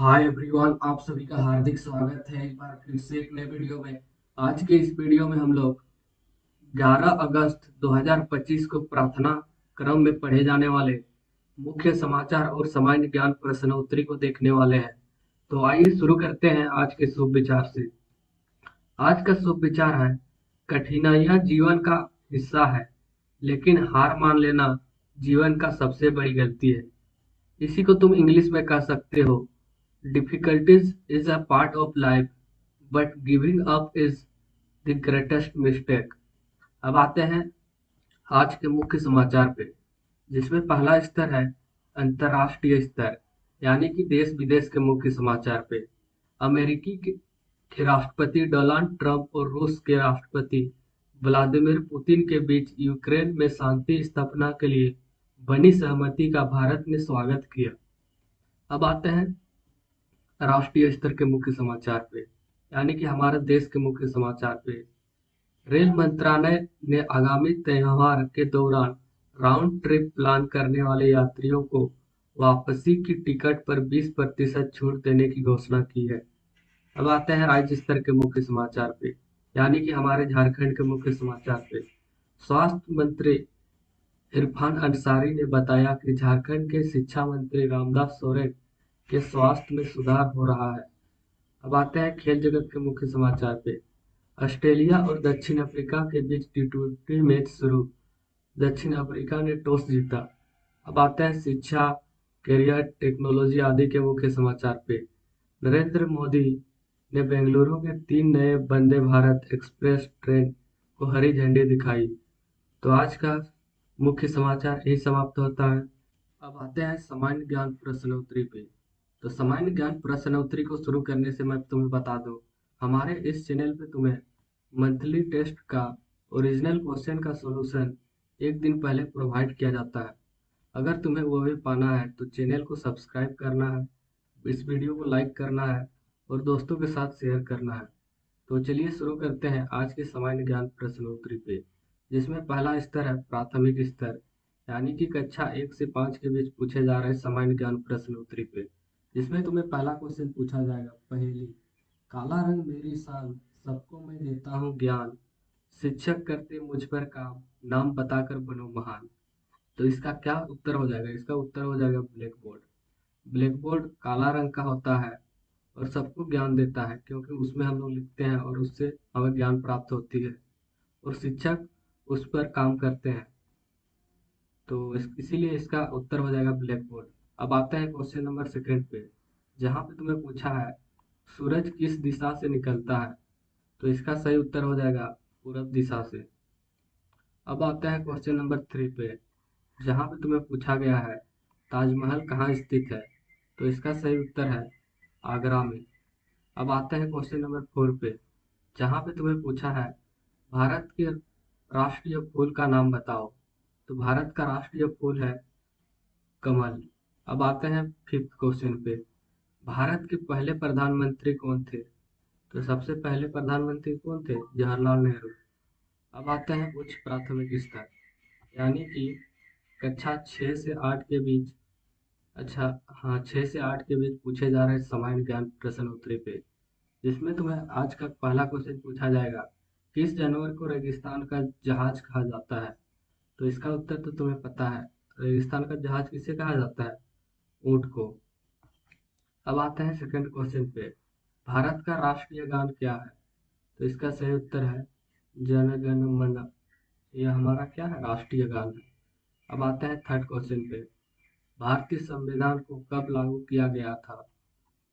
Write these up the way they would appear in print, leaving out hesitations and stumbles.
Hi everyone, आप सभी का हार्दिक स्वागत है एक बार फिर से एक नए वीडियो में। आज के इस वीडियो में हम लोग 11 अगस्त 2025 को प्रार्थना क्रम में पढ़े जाने वाले मुख्य समाचार और सामान्य ज्ञान प्रश्नोत्तरी को देखने वाले हैं। तो आइए शुरू करते हैं आज के शुभ विचार से। आज का शुभ विचार है, कठिनाइयां जीवन का हिस्सा है, लेकिन हार मान लेना जीवन का सबसे बड़ी गलती है। इसी को तुम इंग्लिश में कह सकते हो, difficulties is a part of life but giving up is the greatest mistake. अब आते हैं आज के मुख्य समाचार पे, जिसमें पहला स्तर है अंतर्राष्ट्रीय स्तर, यानी कि देश विदेश के मुख्य समाचार पे। अमेरिकी के राष्ट्रपति डोनाल्ड ट्रंप और रूस के राष्ट्रपति व्लादिमीर पुतिन के बीच यूक्रेन में शांति स्थापना के लिए बनी सहमति का भारत ने स्वागत किया। अब आते हैं राष्ट्रीय स्तर के मुख्य समाचार पे, यानी कि हमारे देश के मुख्य समाचार पे। रेल मंत्रालय ने आगामी त्योहार के दौरान राउंड ट्रिप प्लान करने वाले यात्रियों को वापसी की टिकट पर 20% छूट देने की घोषणा की है। अब आते हैं राज्य स्तर के मुख्य समाचार पे, यानी कि हमारे झारखंड के मुख्य समाचार पे। स्वास्थ्य मंत्री इरफान अंसारी ने बताया कि झारखंड के शिक्षा मंत्री रामदास सोरेन के स्वास्थ्य में सुधार हो रहा है। अब आते हैं खेल जगत के मुख्य समाचार पे। ऑस्ट्रेलिया और दक्षिण अफ्रीका के बीच टी20 मैच शुरू। दक्षिण अफ्रीका ने टॉस जीता। अब आते हैं शिक्षा, करियर, टेक्नोलॉजी आदि के मुख्य समाचार पे। नरेंद्र मोदी ने बेंगलुरु में 3 नए वंदे भारत एक्सप्रेस ट्रेन को हरी झंडी दिखाई। तो आज का मुख्य समाचार यही समाप्त होता है। अब आते हैं सामान्य ज्ञान प्रश्नोत्तरी पे। तो सामान्य ज्ञान प्रश्नोत्तरी को शुरू करने से मैं तुम्हें बता दूं, हमारे इस चैनल पे तुम्हें मंथली टेस्ट का ओरिजिनल क्वेश्चन का सॉल्यूशन एक दिन पहले प्रोवाइड किया जाता है। अगर तुम्हें वो भी पाना है तो चैनल को सब्सक्राइब करना है, इस वीडियो को लाइक करना है और दोस्तों के साथ शेयर करना है। तो चलिए शुरू करते हैं आज के सामान्य ज्ञान प्रश्नोत्तरी पे, जिसमें पहला स्तर है प्राथमिक स्तर, यानी कि कक्षा 1 से 5 के बीच पूछे जा रहे सामान्य ज्ञान प्रश्नोत्तरी पे। जिसमें तुम्हें पहला क्वेश्चन पूछा जाएगा। पहेली, काला रंग मेरी शान, सबको मैं देता हूँ ज्ञान, शिक्षक करते मुझ पर काम, नाम बताकर बनो महान। तो इसका क्या उत्तर हो जाएगा? इसका उत्तर हो जाएगा ब्लैक बोर्ड। ब्लैक बोर्ड काला रंग का होता है और सबको ज्ञान देता है, क्योंकि उसमें हम लोग लिखते हैं और उससे हमें ज्ञान प्राप्त होती है, और शिक्षक उस पर काम करते हैं। तो इसीलिए इसका उत्तर हो जाएगा ब्लैक बोर्ड। अब आते हैं क्वेश्चन नंबर सेकंड पे, जहाँ पे तुम्हें पूछा है सूरज किस दिशा से निकलता है। तो इसका सही उत्तर हो जाएगा पूरब दिशा से। अब आते हैं क्वेश्चन नंबर थ्री पे, जहाँ पे तुम्हें पूछा गया है ताजमहल कहाँ स्थित है। तो इसका सही उत्तर है आगरा में। अब आते हैं क्वेश्चन नंबर फोर पे, जहाँ पे तुम्हें पूछा है भारत के राष्ट्रीय फूल का नाम बताओ। तो भारत का राष्ट्रीय फूल है कमल। अब आते हैं फिफ्थ क्वेश्चन पे, भारत के पहले प्रधानमंत्री कौन थे। तो सबसे पहले प्रधानमंत्री कौन थे? जवाहरलाल नेहरू। अब आते हैं उच्च प्राथमिक स्तर, यानी कि कक्षा 6 से 8 के बीच, अच्छा हाँ, 6 से 8 के बीच पूछे जा रहे सामान्य ज्ञान प्रश्न उत्तरी पे, जिसमें तुम्हें आज का पहला क्वेश्चन पूछा जाएगा, किस जानवर को रेगिस्तान का जहाज कहा जाता है। तो इसका उत्तर तो तुम्हें पता है, रेगिस्तान का जहाज किसे कहा जाता है? ऊंट को। अब आते हैं सेकंड क्वेश्चन पे, भारत का राष्ट्रीय गान क्या है। तो इसका सही उत्तर है जन गण मन। यह हमारा क्या है? राष्ट्रीय गान है। अब आते हैं थर्ड क्वेश्चन पे, भारतीय संविधान को कब लागू किया गया था।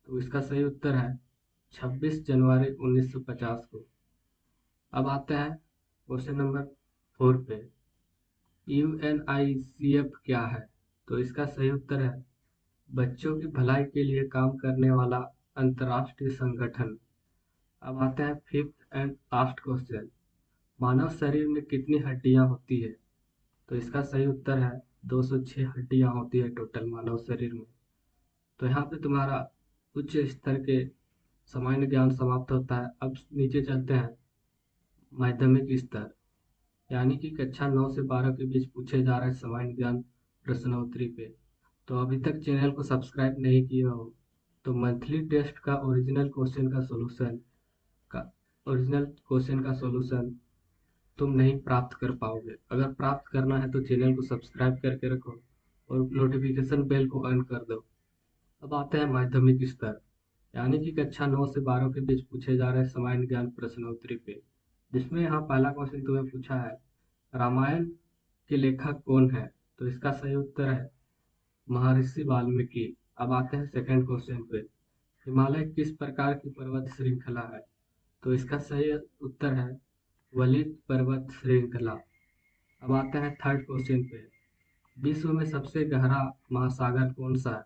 तो इसका सही उत्तर है 26 जनवरी 1950 को। अब आते हैं क्वेश्चन नंबर फोर पे, यूएनआईसीएफ क्या है। तो इसका सही उत्तर है बच्चों की भलाई के लिए काम करने वाला अंतर्राष्ट्रीय संगठन। अब आते हैं फिफ्थ एंड लास्ट क्वेश्चन, मानव शरीर में कितनी हड्डियां होती है। तो इसका सही उत्तर है 206 हड्डियां होती है टोटल मानव शरीर में। तो यहाँ पे तुम्हारा उच्च स्तर के सामान्य ज्ञान समाप्त होता है। अब नीचे चलते हैं माध्यमिक स्तर, यानी कि कक्षा 9 से 12 के बीच पूछे जा रहे सामान्य ज्ञान प्रश्नोत्तरी पे। तो अभी तक चैनल को सब्सक्राइब नहीं किए हो तो मंथली टेस्ट का ओरिजिनल क्वेश्चन का सॉल्यूशन तुम नहीं प्राप्त कर पाओगे। अगर प्राप्त करना है तो चैनल को सब्सक्राइब करके रखो और नोटिफिकेशन बेल को ऑन कर दो। अब आते हैं माध्यमिक स्तर, यानी कि कक्षा 9 से 12 के बीच पूछे जा रहे सामान्य ज्ञान प्रश्नोत्तरी पे, जिसमें यहाँ पहला क्वेश्चन तुम्हें पूछा है, रामायण के लेखक कौन है? तो इसका सही उत्तर है महर्षि वाल्मीकि। अब आते हैं सेकंड क्वेश्चन पे, हिमालय किस प्रकार की पर्वत श्रृंखला है? तो इसका सही उत्तर है वलित पर्वत श्रृंखला। अब आते हैं थर्ड क्वेश्चन पे, विश्व में सबसे गहरा महासागर कौन सा है?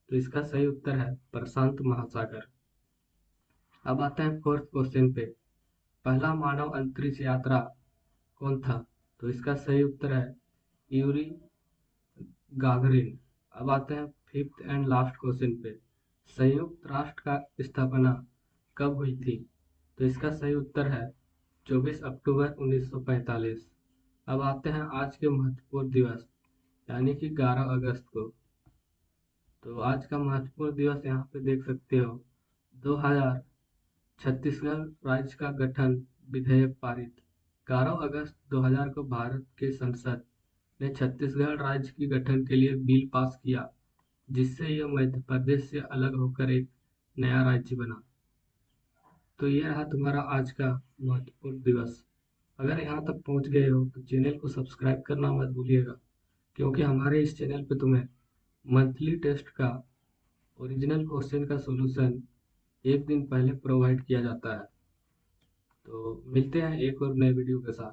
तो इसका सही उत्तर है प्रशांत महासागर। अब आते हैं फोर्थ क्वेश्चन पे, पहला मानव अंतरिक्ष यात्रा कौन था? तो इसका सही उत्तर है यूरी गागरिन। अब आते हैं फिफ्थ एंड लास्ट क्वेश्चन पे, संयुक्त राष्ट्र का स्थापना कब हुई थी? तो इसका सही उत्तर है 24 अक्टूबर 1945। अब आते हैं आज के महत्वपूर्ण दिवस, यानी कि 11 अगस्त को। तो आज का महत्वपूर्ण दिवस यहाँ पे देख सकते हो, 2000 छत्तीसगढ़ राज्य का गठन विधेयक पारित। 11 अगस्त 2000 को भारत के संसद ने छत्तीसगढ़ राज्य के गठन के लिए बिल पास किया, जिससे यह मध्य प्रदेश से अलग होकर एक नया राज्य बना। तो ये रहा तुम्हारा आज का महत्वपूर्ण दिवस। अगर यहाँ तक पहुँच गए हो तो चैनल को सब्सक्राइब करना मत भूलिएगा, क्योंकि हमारे इस चैनल पे तुम्हें मंथली टेस्ट का ओरिजिनल क्वेश्चन का सॉल्यूशन एक दिन पहले प्रोवाइड किया जाता है। तो मिलते हैं एक और नए वीडियो के साथ।